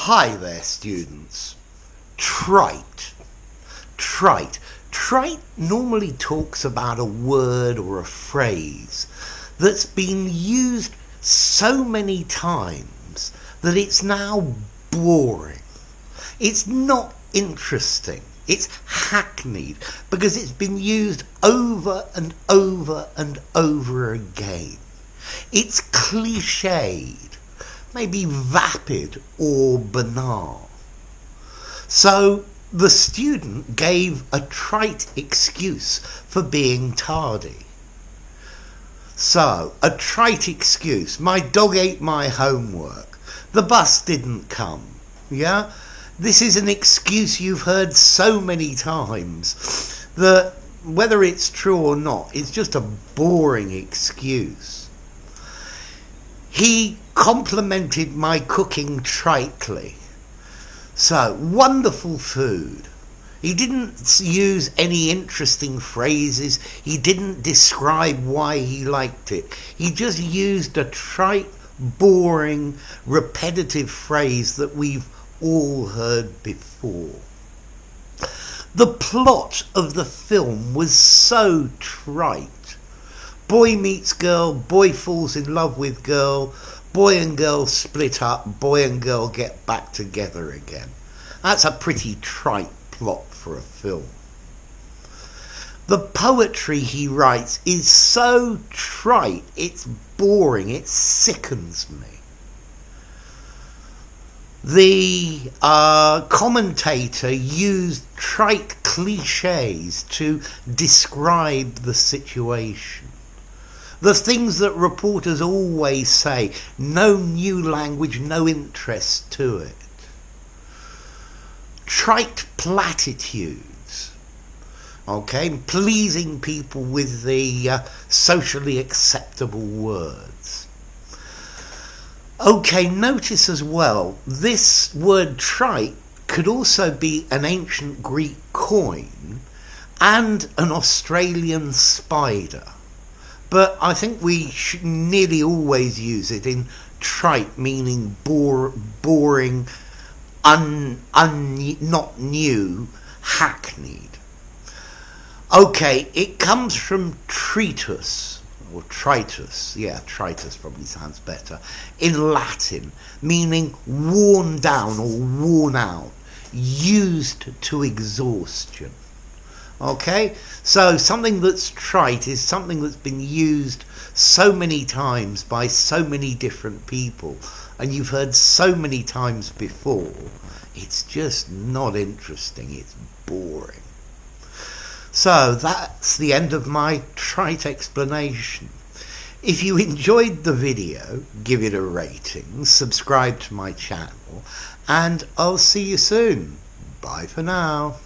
Hi there, students. Trite. Trite. Trite normally talks about a word or a phrase that's been used so many times that it's now boring. It's not interesting. It's hackneyed because it's been used over and over and over again. It's clichéd, maybe vapid or banal. So the student gave a trite excuse for being tardy. So, a trite excuse. My dog ate my homework. The bus didn't come. Yeah? This is an excuse you've heard so many times that whether it's true or not, it's just a boring excuse. He complimented my cooking tritely. So, wonderful food. He didn't use any interesting phrases. He didn't describe why he liked it. He just used a trite, boring, repetitive phrase that we've all heard before. The plot of the film was so trite. Boy meets girl, boy falls in love with girl, boy and girl split up, boy and girl get back together again. That's a pretty trite plot for a film. The poetry he writes is so trite, it's boring, it sickens me. The commentator used trite cliches to describe the situation. The things that reporters always say, no new language, no interest to it. Trite platitudes, okay, pleasing people with the socially acceptable words. Okay, notice as well, this word trite could also be an ancient Greek coin and an Australian spider. But I think we should nearly always use it in trite, meaning boring, not new, hackneyed. Okay, it comes from tritus, or tritus, yeah, tritus probably sounds better, in Latin, meaning worn down or worn out, used to exhaustion. Okay, so something that's trite is something that's been used so many times by so many different people, and you've heard so many times before, it's just not interesting, it's boring. So that's the end of my trite explanation. If you enjoyed the video, give it a rating, subscribe to my channel, and I'll see you soon. Bye for now.